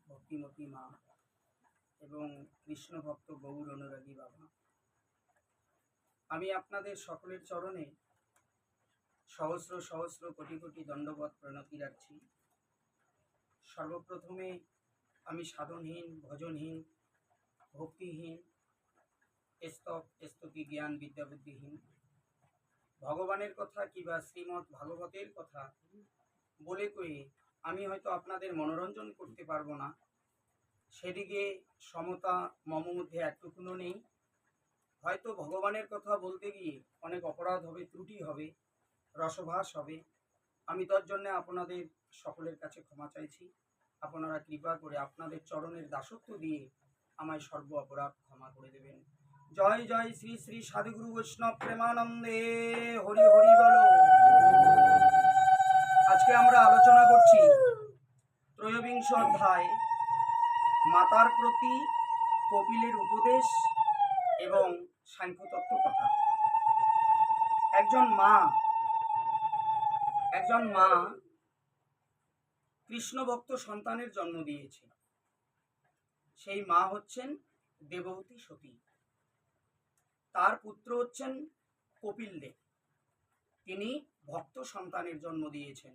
ভক্তিমতী মা এবং কৃষ্ণ ভক্ত গৌর অনুরাগী বাবা, আমি আপনাদের সকলের চরণে সহস্র সহস্র কোটি কোটি দণ্ডবত প্রণতি রাখছি। সর্বপ্রথমে আমি সাধনহীন, ভজনহীন, ভক্তিহীন, স্তুতি জ্ঞান বিদ্যা বুদ্ধিহীন ভগবানের কথা কিংবা শ্রীমৎ ভাগবতের কথা বলে কয়ে আমি হয়তো আপনাদের মনোরঞ্জন করতে পারবো না, সেদিকে সমতা মম মধ্যে একটুকুনো নেই। হয়তো ভগবানের কথা বলতে গিয়ে অনেক অপরাধ হবে, ত্রুটি হবে, রসভাস হবে। আমি তার জন্য আপনাদের সকলের কাছে ক্ষমা চাইছি। আপনারা কৃপা করে আপনাদের চরণের দাসত্ব দিয়ে আমায় সর্ব অপরাধ ক্ষমা করে দেবেন। জয় জয় শ্রী শ্রী সাধুগুরু বৈষ্ণব প্রেমানন্দে হরি হরি বলো। আজকে আমরা আলোচনা করছি ত্রয়োবিংশ অধ্যায় মাতার প্রতি কপিলের উপদেশ এবং সাংখ্যতত্ত্ব কথা। একজন মা কৃষ্ণ ভক্ত সন্তানের জন্ম দিয়েছে। সেই মা হচ্ছেন দেবহূতি সতী। তার পুত্র হচ্ছেন কপিল দেব। তিনি ভক্ত সন্তানের জন্ম দিয়েছেন।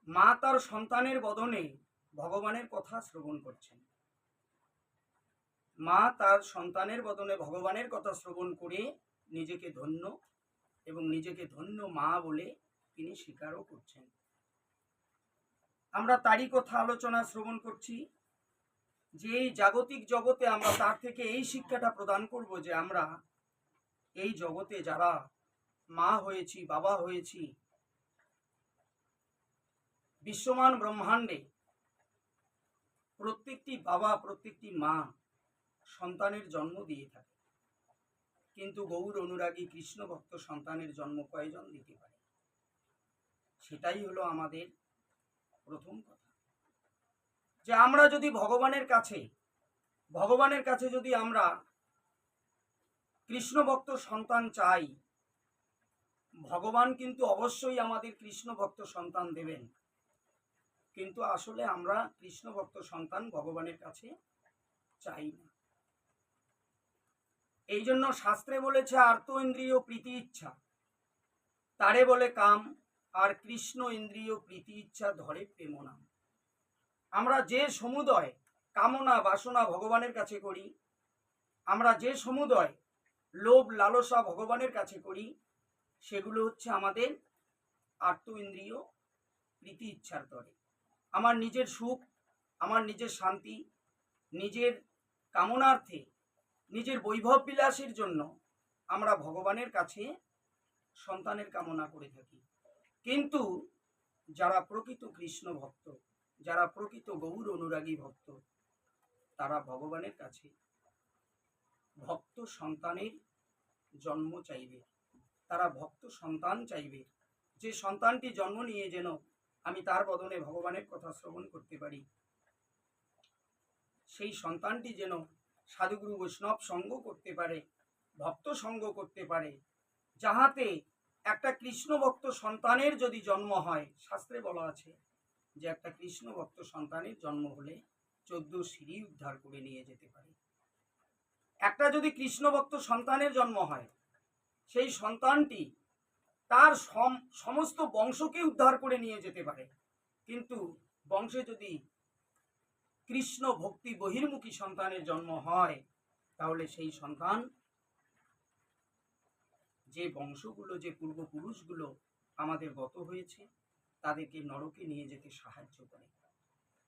মা তার সন্তানের বদনে ভগবানের কথা শ্রবণ করছেন। মা তার সন্তানের বদনে ভগবানের কথা শ্রবণ করে নিজেকে ধন্য এবং নিজেকে ধন্য মা বলে তিনি স্বীকারও করছেন। আমরা তারই কথা আলোচনা শ্রবণ করছি যে এই জাগতিক জগতে আমরা তার থেকে এই শিক্ষাটা প্রদান করব যে আমরা এই জগতে যারা মা হয়েছি, বাবা হয়েছি, বিশ্বমান ব্রহ্মাণ্ডে প্রত্যেকটি বাবা, প্রত্যেকটি মা সন্তানের জন্ম দিয়ে থাকে, কিন্তু গৌর অনুরাগী কৃষ্ণ ভক্ত সন্তানের জন্ম কয়জন দিতে পারে? সেটাই হলো আমাদের প্রথম কথা, যে আমরা যদি ভগবানের কাছে যদি আমরা কৃষ্ণ ভক্ত সন্তান চাই, ভগবান কিন্তু অবশ্যই আমাদের কৃষ্ণ ভক্ত সন্তান দেবেন। কিন্তু আসলে আমরা কৃষ্ণ ভক্ত সন্তান ভগবানের কাছে চাই না। এই জন্য শাস্ত্রে বলেছে আর্ত ইন্দ্রিয় প্রীতি ইচ্ছা তারে বলে কাম, আর কৃষ্ণ ইন্দ্রিয় প্রীতি ইচ্ছা ধরে প্রেম নাম। আমরা যে সমুদয় কামনা বাসনা ভগবানের কাছে করি, আমরা যে সমুদয় লোভ লালসা ভগবানের কাছে করি, সেগুলো হচ্ছে আমাদের আর্ত ইন্দ্রিয় প্রীতি ইচ্ছার তরে। আমার নিজের সুখ, আমার নিজের শান্তি, নিজের কামনার্থে, নিজের বৈভব বিলাসের জন্য আমরা ভগবানের কাছে সন্তানের কামনা করে থাকি। কিন্তু যারা প্রকৃত কৃষ্ণ ভক্ত, যারা প্রকৃত গৌর অনুরাগী ভক্ত, তারা ভগবানের কাছে ভক্ত সন্তানের জন্ম চাইবে। তারা ভক্ত সন্তান চাইবে, যে সন্তানটি জন্ম নিয়ে যেন আমি তার বদনে ভগবানের কথা শ্রবণ করতে পারি, সেই সন্তানটি যেন সাধুগুরু বৈষ্ণব সঙ্গ করতে পারে, ভক্ত সঙ্গ করতে পারে। যাহাতে একটা কৃষ্ণ ভক্ত সন্তানের যদি জন্ম হয়, শাস্ত্রে বলা আছে যে একটা কৃষ্ণ ভক্ত সন্তানের জন্ম হলে 14 সিঁড়ি উদ্ধার করে নিয়ে যেতে পারে। একটা যদি কৃষ্ণ ভক্ত সন্তানের জন্ম হয়, সেই সন্তানটি তার সমস্ত বংশকে উদ্ধার করে নিয়ে যেতে পারে। কিন্তু বংশে যদি কৃষ্ণ ভক্তি বহির্মুখী সন্তানের জন্ম হয়, তাহলে সেই সন্তান যে বংশগুলো, যে পূর্বপুরুষগুলো আমাদের গত হয়েছে, তাদেরকে নরকে নিয়ে যেতে সাহায্য করে।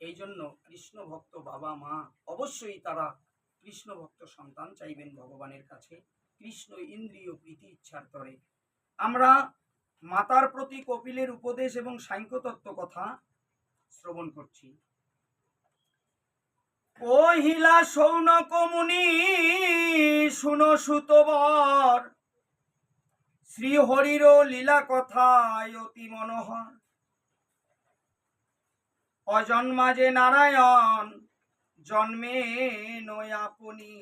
এই জন্য কৃষ্ণ ভক্ত বাবা মা অবশ্যই তারা কৃষ্ণ ভক্ত সন্তান চাইবেন ভগবানের কাছে, কৃষ্ণ ইন্দ্রিয় প্রীতি ইচ্ছার তরে। আমরা মাতার প্রতি কপিলের উপদেশ এবং সাংখ্যতত্ত্ব কথা শ্রবণ করছি। কহিলা শৌনক মুনি শুনো সুতবর, শ্রীহরির লীলা কথায় অতি মনোহর। অজন্মা যে নারায়ণ জন্মে নয় আপনি,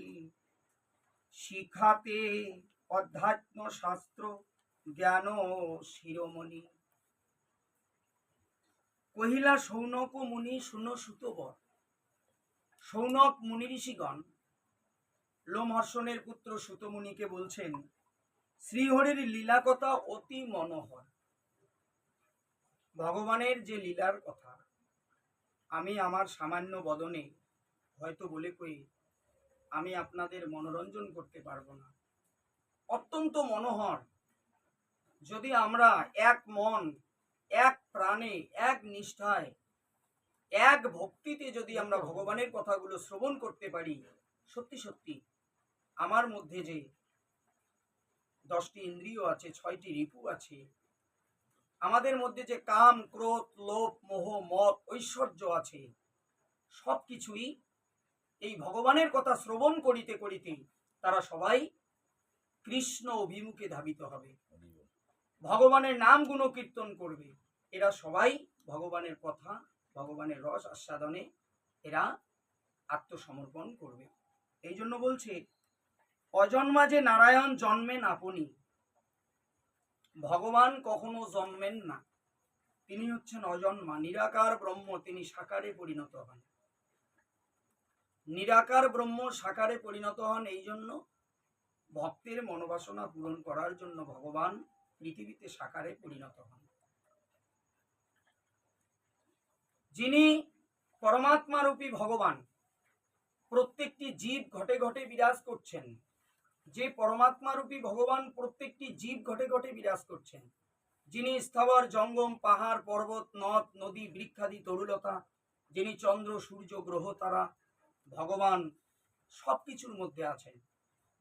শিখাতে অধ্যাত্ম শাস্ত্র জ্ঞান শিরোমণি। কহিলা সৌনক মুনি শুনো সুতবর। সৌনক মুনি ঋষিগণ লোমহর্ষণের পুত্র সুতমুনিকে বলছেন, শ্রীহরির লীলা কথা অতি মনোহর। ভগবানের যে লীলার কথা আমি আমার সামান্য বদনে হয়তো বলে কই আমি আপনাদের মনোরঞ্জন করতে পারবো না। অত্যন্ত মনোহর। যদি আমরা এক মন, এক প্রাণে, এক নিষ্ঠায়, এক ভক্তিতে যদি আমরা ভগবানের কথাগুলো শ্রবণ করতে পারি, সত্যি সত্যি আমার মধ্যে যে 10টি ইন্দ্রিয় আছে, 6টি রিপু আছে, আমাদের মধ্যে যে কাম, ক্রোধ, লোভ, মোহ, মদ, ঐশ্বর্য আছে, সবকিছুই এই ভগবানের কথা শ্রবণ করিতে করিতে তারা সবাই কৃষ্ণ অভিমুখে ধাবিত হবে, ভগবানের নাম গুণকীর্তন করবে। এরা সবাই ভগবানের কথা, ভগবানের রস আস্বাদনে এরা আত্মসমর্পণ করবে। এই জন্য বলছে, অজন্মা যে নারায়ণ জন্মেন আপনি। ভগবান কখনো জন্মেন না, তিনি হচ্ছেন অজন্মা, নিরাকার ব্রহ্ম, তিনি সাকারে পরিণত হন। নিরাকার ব্রহ্ম সাকারে পরিণত হন এই জন্য, ভক্তের মনোবাসনা পূরণ করার জন্য ভগবান পৃথিবীতে সাকারে পরিণত হন। যিনি পরমাত্মা রূপী ভগবান প্রত্যেকটি জীব ঘটে ঘটে বিরাজ করছেন, যে পরমাত্মা রূপী ভগবান প্রত্যেকটি জীব ঘটে ঘটে বিরাজ করছেন, যিনি স্থাবর জঙ্গম, পাহাড়, পর্বত, নদ, নদী, বৃক্ষাদি, তরুলতা, যিনি চন্দ্র, সূর্য, গ্রহ, তারা, ভগবান সবকিছুর মধ্যে আছেন।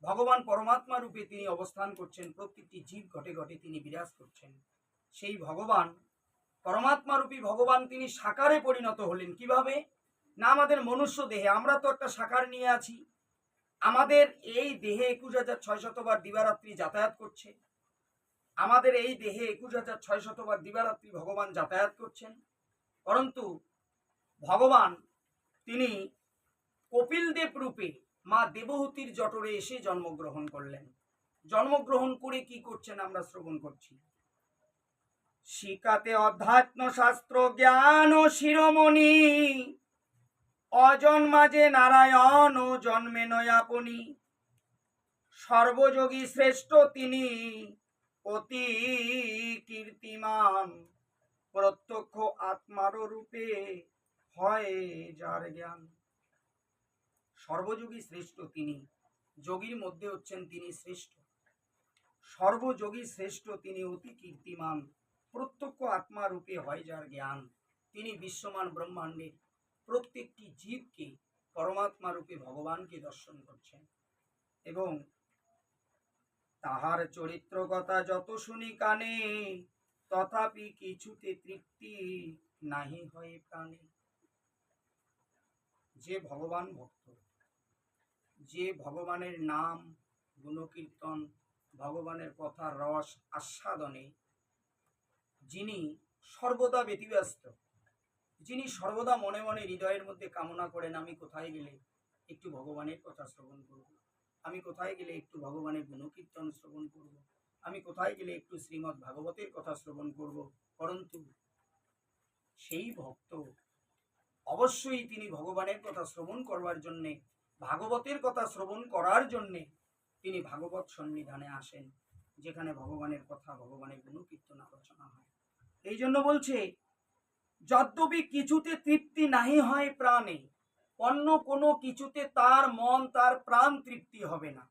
ভগবান পরমাত্মা রূপে তিনি অবস্থান করছেন, প্রত্যেকটি জীব ঘটে ঘটে তিনি বিরাজ করছেন। সেই ভগবান, পরমাত্মা রূপী ভগবান, তিনি সাকারে পরিণত হলেন কিভাবে না, আমাদের মনুষ্য দেহে। আমরা তো একটা সাকার নিয়ে আছি, আমাদের এই দেহে 21,600 বার দিবারাত্রি যাতায়াত করছে, আমাদের এই দেহে 21,600 বার দিবারাত্রি ভগবান যাতায়াত করছেন। পরন্তু ভগবান তিনি কপিল দেব রূপে মা দেবহূতির জঠরে এসে জন্মগ্রহণ করলেন। জন্মগ্রহণ করে কি করছেন আমরা শ্রবণ করছি, শিকাতে অধ্যাত্ম শাস্ত্র জ্ঞান ও শিরোমণি, অজন্মা যে নারায়ণ ও জন্মে নয় আপনি। সর্বযোগী শ্রেষ্ঠ তিনি অতি কীর্তিমান, প্রত্যক্ষ আত্মার রূপে হয় যার জ্ঞান। সর্বযোগী শ্রেষ্ঠ তিনি, যোগীর মধ্যে হচ্ছেন তিনি শ্রেষ্ঠ। সর্বযোগী শ্রেষ্ঠ তিনি অতি কীর্তিমান, প্রত্যক্ষ আত্মা রূপে হয় যার জ্ঞান। তিনি বিশ্বমান ব্রহ্মাণ্ডের প্রত্যেকটি জীবকে পরমাত্মা রূপে ভগবানকে দর্শন করছেন। এবং তাহার চরিত্র কথা যত শুনি কানে, তথাপি কিছুতে তৃপ্তি নাহি হয় প্রাণে। যে ভগবান ভক্ত, যে ভগবানের নাম গুণকীর্তন, ভগবানের কথা রস আস্বাদনে যিনি সর্বদা ব্যতিব্যস্ত, যিনি সর্বদা মনে মনে হৃদয়ের মধ্যে কামনা করেন, আমি কোথায় গেলে একটু ভগবানের কথা শ্রবণ করব, আমি কোথায় গেলে একটু ভগবানের গুণকীর্তন শ্রবণ করব, আমি কোথায় গেলে একটু শ্রীমদ্ ভাগবতের কথা শ্রবণ করব। পরন্তু সেই ভক্ত অবশ্যই তিনি ভগবানের কথা শ্রবণ করবার জন্যে, ভাগবতের কথা শ্রবণ করার জন্যে তিনি ভাগবত সন্নিধানে আসেন, যেখানে ভগবানের কথা, ভগবানের গুণকীর্তন আলোচনা হয়। এই জন্য বলছে, যদ্যপি কিছুতে তৃপ্তি নাহি হয় প্রাণে, অন্য কোনো কিছুতে তার মন, তার প্রাণ তৃপ্তি হবে না।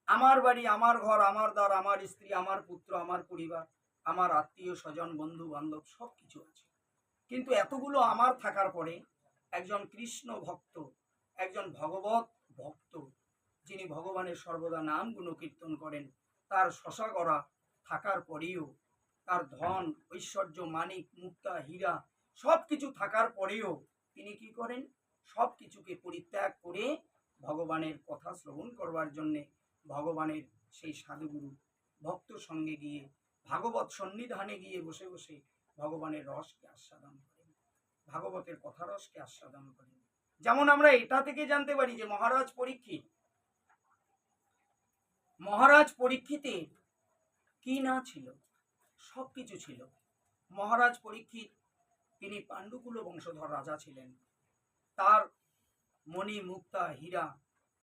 আমার বাড়ি, আমার ঘর, আমার দ্বার, আমার স্ত্রী, আমার পুত্র, আমার পরিবার, আমার আত্মীয় স্বজন, বন্ধু বান্ধব সব কিছু আছে, কিন্তু এতগুলো আমার থাকার পরে একজন কৃষ্ণ ভক্ত, একজন ভগবত ভক্ত, যিনি ভগবানের সর্বদা নাম গুণকীর্তন করেন, তার শশাগড়া থাকার পরেও, তার ধন ঐশ্বর্য, মানিক মুক্তা হীরা সব কিছু থাকার পরেও তিনি কি করেন, সব কিছুকে পরিত্যাগ করে ভগবানের কথা শ্রবণ করবার জন্যে ভগবানের সেই সাধুগুরু ভক্ত সঙ্গে গিয়ে, ভাগবত সন্নিধানে গিয়ে বসে বসে ভগবানের রসকে আস্বাদন করেন, ভাগবতের কথা রসকে আস্বাদন করেন। যেমন আমরা এটা থেকে জানতে পারি যে মহারাজ পরীক্ষিতের কি না ছিল, সবকিছু ছিল। মহারাজ পরীক্ষিত তিনি পাণ্ডুকুল বংশধর রাজা ছিলেন। তার মণি মুক্তা হীরা